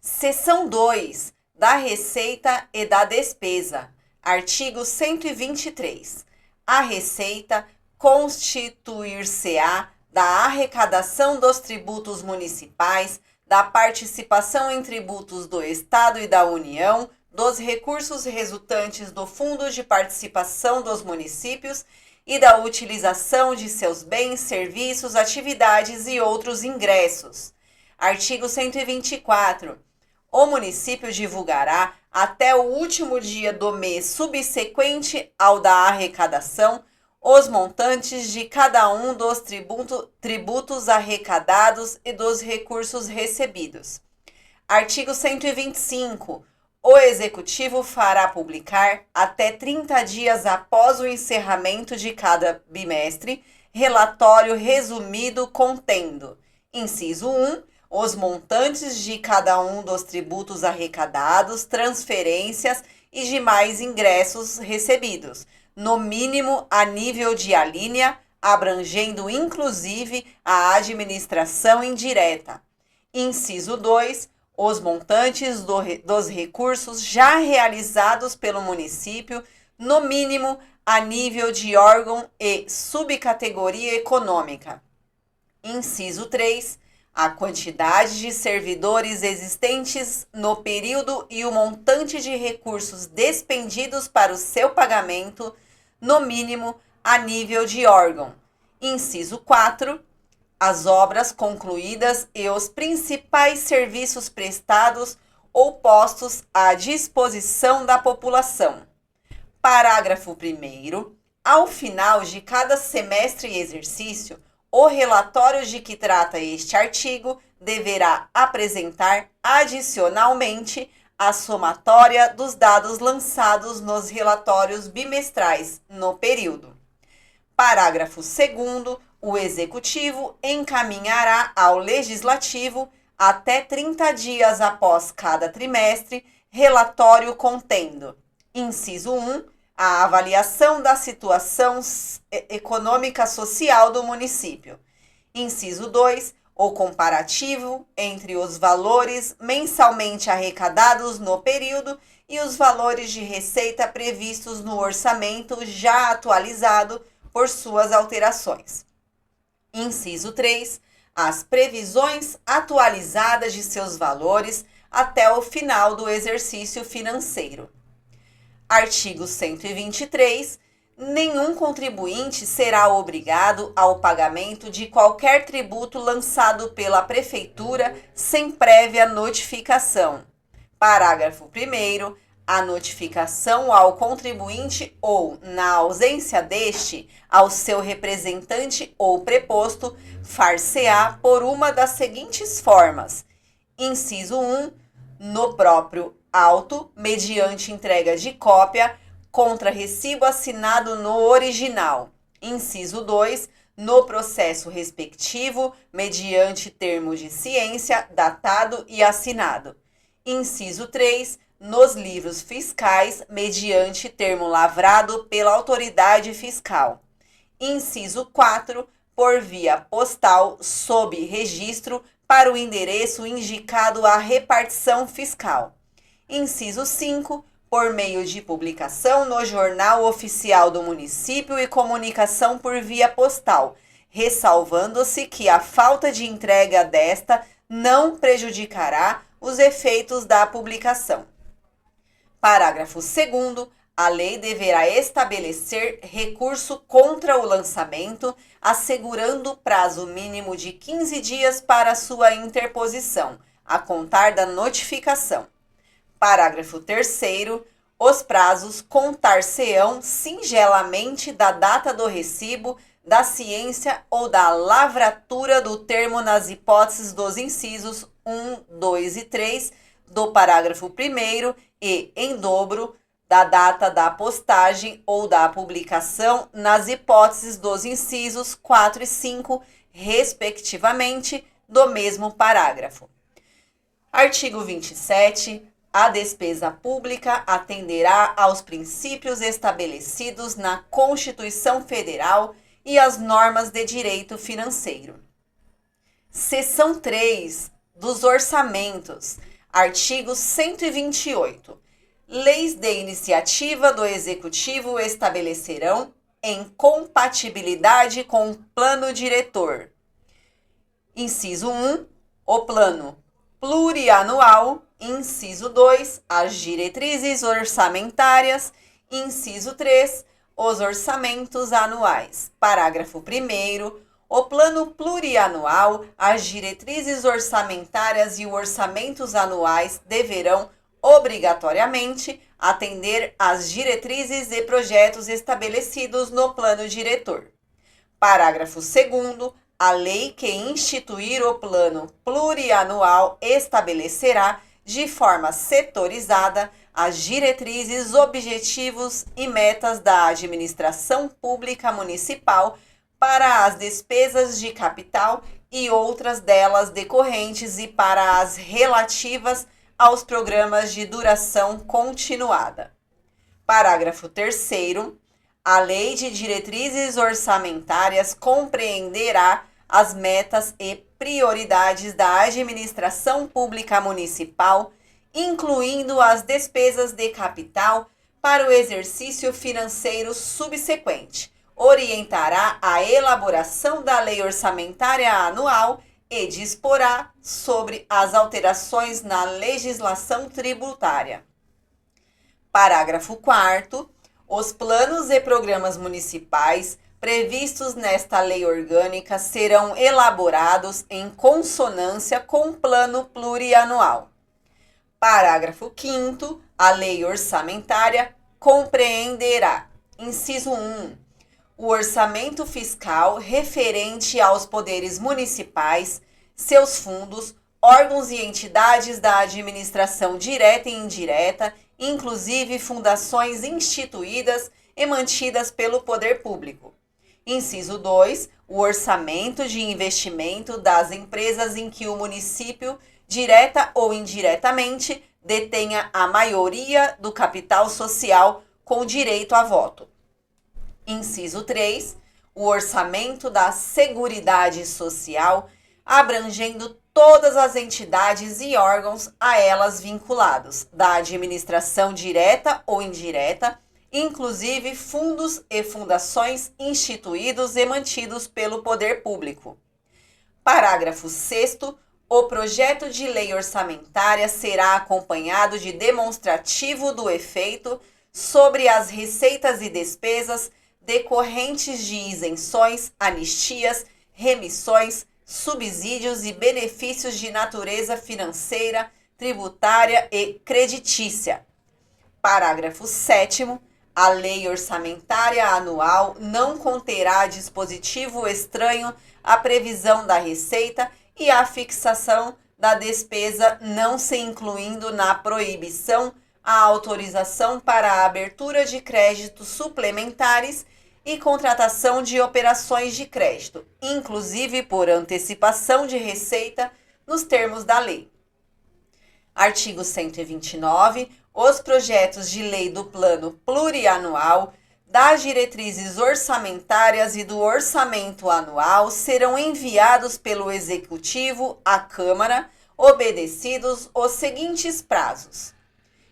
Seção 2 da Receita e da Despesa. Artigo 123. A Receita constituir-se-á da arrecadação dos tributos municipais, da participação em tributos do Estado e da União, dos recursos resultantes do Fundo de Participação dos Municípios e da utilização de seus bens, serviços, atividades e outros ingressos. Artigo 124. O município divulgará, até o último dia do mês subsequente ao da arrecadação, os montantes de cada um dos tributos arrecadados e dos recursos recebidos. Artigo 125. O Executivo fará publicar, até 30 dias após o encerramento de cada bimestre, relatório resumido contendo: inciso 1, os montantes de cada um dos tributos arrecadados, transferências e demais ingressos recebidos, no mínimo a nível de alínea, abrangendo inclusive a administração indireta. Inciso 2, os montantes dos recursos já realizados pelo município, no mínimo a nível de órgão e subcategoria econômica. Inciso 3, a quantidade de servidores existentes no período e o montante de recursos despendidos para o seu pagamento, no mínimo a nível de órgão. Inciso 4, as obras concluídas e os principais serviços prestados ou postos à disposição da população. Parágrafo 1º. Ao final de cada semestre e exercício, o relatório de que trata este artigo deverá apresentar adicionalmente a somatória dos dados lançados nos relatórios bimestrais no período. Parágrafo 2º. O Executivo encaminhará ao Legislativo, até 30 dias após cada trimestre, relatório contendo: inciso 1, a avaliação da situação econômica social do município. Inciso 2, o comparativo entre os valores mensalmente arrecadados no período e os valores de receita previstos no orçamento já atualizado por suas alterações. Inciso 3, as previsões atualizadas de seus valores até o final do exercício financeiro. Artigo 123. Nenhum contribuinte será obrigado ao pagamento de qualquer tributo lançado pela Prefeitura sem prévia notificação. Parágrafo 1º. A notificação ao contribuinte ou, na ausência deste, ao seu representante ou preposto, far-se-á por uma das seguintes formas: inciso 1, no próprio auto, mediante entrega de cópia, contra recibo assinado no original. Inciso 2, no processo respectivo, mediante termo de ciência, datado e assinado. Inciso 3, nos livros fiscais, mediante termo lavrado pela autoridade fiscal. Inciso 4, por via postal, sob registro, para o endereço indicado à repartição fiscal. Inciso 5, por meio de publicação no Jornal Oficial do Município e comunicação por via postal, ressalvando-se que a falta de entrega desta não prejudicará os efeitos da publicação. Parágrafo 2º. A lei deverá estabelecer recurso contra o lançamento, assegurando prazo mínimo de 15 dias para sua interposição, a contar da notificação. Parágrafo 3º. Os prazos contar-se-ão singelamente da data do recibo, da ciência ou da lavratura do termo nas hipóteses dos incisos 1, 2 e 3 do parágrafo 1º e, em dobro, da data da postagem ou da publicação nas hipóteses dos incisos 4 e 5, respectivamente, do mesmo parágrafo. Artigo 27. A despesa pública atenderá aos princípios estabelecidos na Constituição Federal e às normas de direito financeiro. Seção 3 dos orçamentos. Artigo 128. Leis de iniciativa do Executivo estabelecerão, em compatibilidade com o Plano Diretor. Inciso 1. O Plano Plurianual. Inciso 2. As diretrizes orçamentárias. Inciso 3. Os orçamentos anuais. Parágrafo 1º. O Plano Plurianual, as diretrizes orçamentárias e os orçamentos anuais deverão, obrigatoriamente, atender às diretrizes e projetos estabelecidos no Plano Diretor. Parágrafo 2º. A lei que instituir o Plano Plurianual estabelecerá, de forma setorizada, as diretrizes, objetivos e metas da administração pública municipal para as despesas de capital e outras delas decorrentes e para as relativas aos programas de duração continuada. Parágrafo 3º. A Lei de Diretrizes Orçamentárias compreenderá as metas e prioridades da administração pública municipal, incluindo as despesas de capital para o exercício financeiro subsequente. Orientará a elaboração da lei orçamentária anual e disporá sobre as alterações na legislação tributária. Parágrafo 4º. Os planos e programas municipais previstos nesta lei orgânica serão elaborados em consonância com o Plano Plurianual. Parágrafo 5º. A lei orçamentária compreenderá, inciso 1, o orçamento fiscal referente aos poderes municipais, seus fundos, órgãos e entidades da administração direta e indireta, inclusive fundações instituídas e mantidas pelo poder público. Inciso 2, o orçamento de investimento das empresas em que o município, direta ou indiretamente, detenha a maioria do capital social com direito a voto. Inciso 3, o orçamento da Seguridade Social, abrangendo todas as entidades e órgãos a elas vinculados, da administração direta ou indireta, inclusive fundos e fundações instituídos e mantidos pelo poder público. Parágrafo 6º. O projeto de lei orçamentária será acompanhado de demonstrativo do efeito sobre as receitas e despesas decorrentes de isenções, anistias, remissões, subsídios e benefícios de natureza financeira, tributária e creditícia. Parágrafo 7º. A lei orçamentária anual não conterá dispositivo estranho à previsão da receita e à fixação da despesa, não se incluindo na proibição a autorização para a abertura de créditos suplementares e contratação de operações de crédito, inclusive por antecipação de receita, nos termos da lei. Artigo 129. Os projetos de lei do Plano Plurianual, das diretrizes orçamentárias e do orçamento anual serão enviados pelo Executivo à Câmara, obedecidos os seguintes prazos.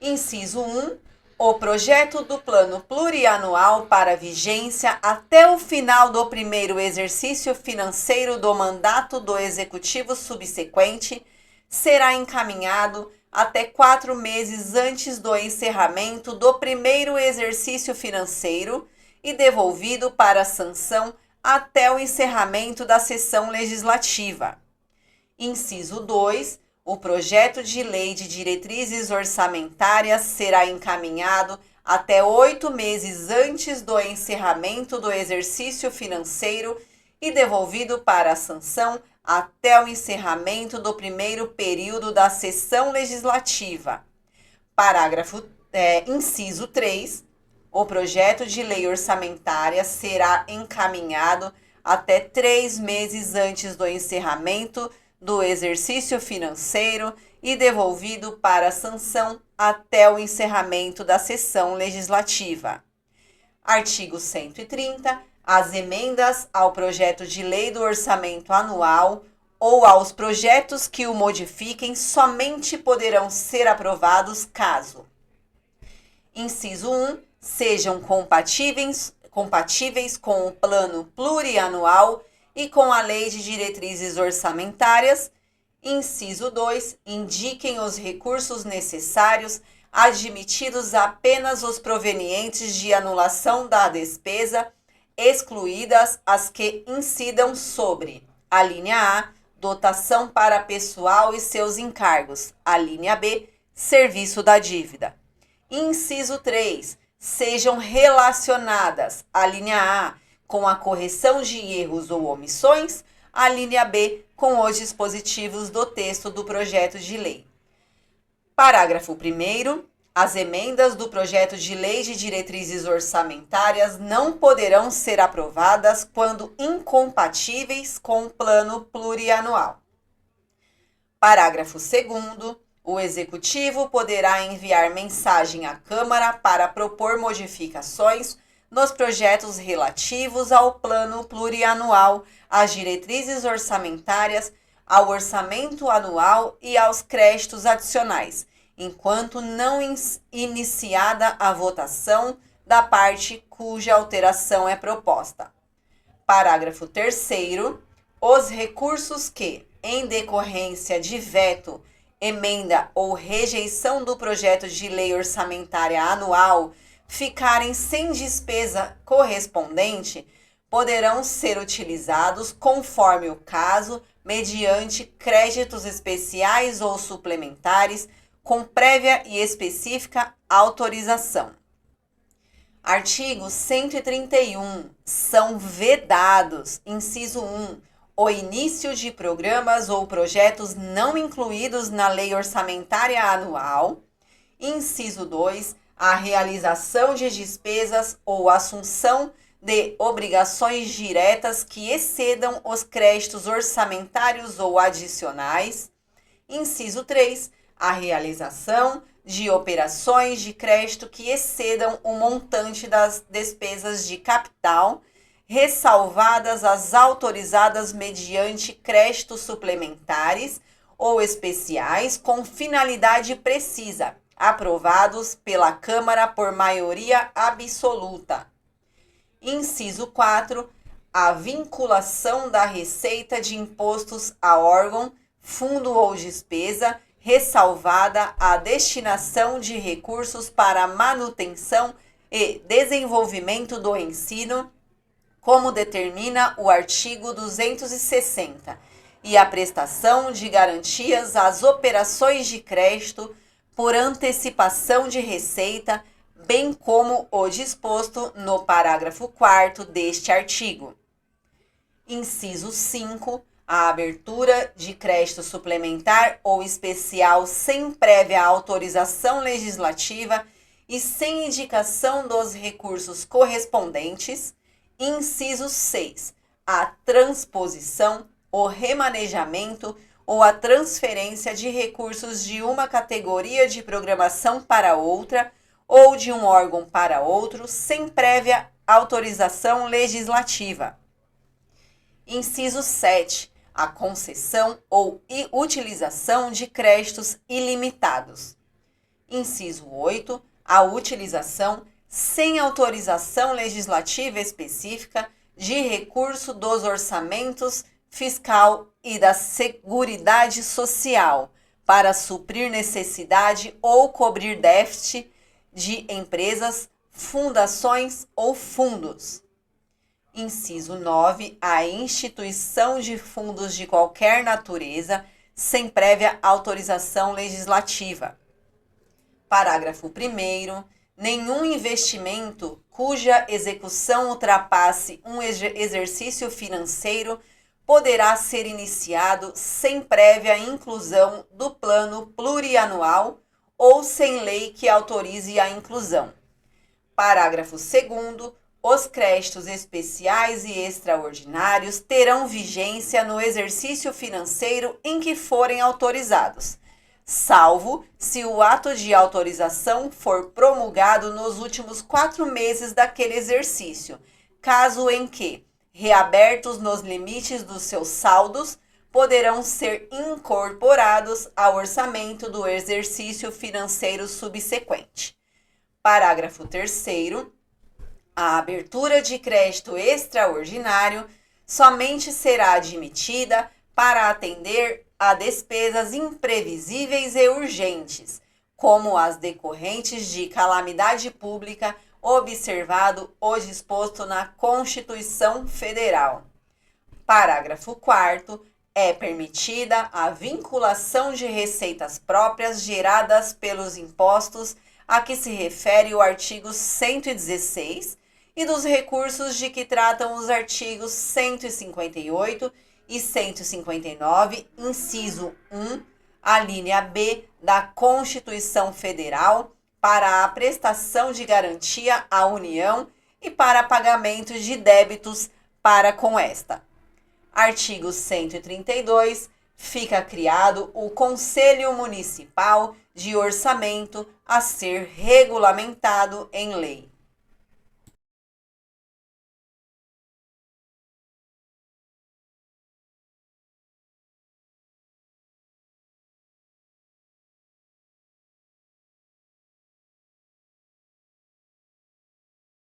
Inciso 1. O projeto do Plano Plurianual para vigência até o final do primeiro exercício financeiro do mandato do Executivo subsequente será encaminhado até 4 meses antes do encerramento do primeiro exercício financeiro e devolvido para sanção até o encerramento da sessão legislativa. Inciso 2. O projeto de lei de diretrizes orçamentárias será encaminhado até 8 meses antes do encerramento do exercício financeiro e devolvido para a sanção até o encerramento do primeiro período da sessão legislativa. Inciso 3. O projeto de lei orçamentária será encaminhado até 3 meses antes do encerramento do exercício financeiro e devolvido para sanção até o encerramento da sessão legislativa. Artigo 130. As emendas ao projeto de lei do orçamento anual ou aos projetos que o modifiquem somente poderão ser aprovados caso: inciso 1, sejam compatíveis com o plano plurianual e com a Lei de Diretrizes Orçamentárias. Inciso 2, indiquem os recursos necessários, admitidos apenas os provenientes de anulação da despesa, excluídas as que incidam sobre: a linha A, dotação para pessoal e seus encargos; a linha B, serviço da dívida. Inciso 3, sejam relacionadas: a linha A, com a correção de erros ou omissões; a linha B, com os dispositivos do texto do projeto de lei. Parágrafo 1º. As emendas do projeto de lei de diretrizes orçamentárias não poderão ser aprovadas quando incompatíveis com o plano plurianual. Parágrafo 2º. O Executivo poderá enviar mensagem à Câmara para propor modificações nos projetos relativos ao plano plurianual, às diretrizes orçamentárias, ao orçamento anual e aos créditos adicionais, enquanto não iniciada a votação da parte cuja alteração é proposta. Parágrafo 3º. Os recursos que, em decorrência de veto, emenda ou rejeição do projeto de lei orçamentária anual, ficarem sem despesa correspondente, poderão ser utilizados, conforme o caso, mediante créditos especiais ou suplementares, com prévia e específica autorização. Artigo 131. São vedados: inciso 1, o início de programas ou projetos não incluídos na lei orçamentária anual; inciso 2, a realização de despesas ou assunção de obrigações diretas que excedam os créditos orçamentários ou adicionais; inciso 3, a realização de operações de crédito que excedam o montante das despesas de capital, ressalvadas as autorizadas mediante créditos suplementares ou especiais com finalidade precisa, aprovados pela Câmara por maioria absoluta. Inciso 4. A vinculação da receita de impostos a órgão, fundo ou despesa, ressalvada a destinação de recursos para manutenção e desenvolvimento do ensino, como determina o artigo 260, e a prestação de garantias às operações de crédito por antecipação de receita, bem como o disposto no parágrafo 4º deste artigo. Inciso 5. A abertura de crédito suplementar ou especial sem prévia autorização legislativa e sem indicação dos recursos correspondentes. Inciso 6. A transposição, o remanejamento ou a transferência de recursos de uma categoria de programação para outra ou de um órgão para outro sem prévia autorização legislativa. Inciso 7. A concessão ou utilização de créditos ilimitados. Inciso 8. A utilização, sem autorização legislativa específica, de recurso dos orçamentos fiscal e da Seguridade Social para suprir necessidade ou cobrir déficit de empresas, fundações ou fundos. Inciso 9. A instituição de fundos de qualquer natureza, sem prévia autorização legislativa. Parágrafo 1º. Nenhum investimento cuja execução ultrapasse um exercício financeiro poderá ser iniciado sem prévia inclusão do plano plurianual ou sem lei que autorize a inclusão. Parágrafo 2º. Os créditos especiais e extraordinários terão vigência no exercício financeiro em que forem autorizados, salvo se o ato de autorização for promulgado nos últimos 4 meses daquele exercício, caso em que, reabertos nos limites dos seus saldos, poderão ser incorporados ao orçamento do exercício financeiro subsequente. Parágrafo 3º. A abertura de crédito extraordinário somente será admitida para atender a despesas imprevisíveis e urgentes, como as decorrentes de calamidade pública, observado o disposto na Constituição Federal. Parágrafo 4º. É permitida a vinculação de receitas próprias geradas pelos impostos a que se refere o artigo 116 e dos recursos de que tratam os artigos 158 e 159, inciso 1, a linha B da Constituição Federal, para a prestação de garantia à União e para pagamento de débitos para com esta. Artigo 132. Fica criado o Conselho Municipal de Orçamento a ser regulamentado em lei.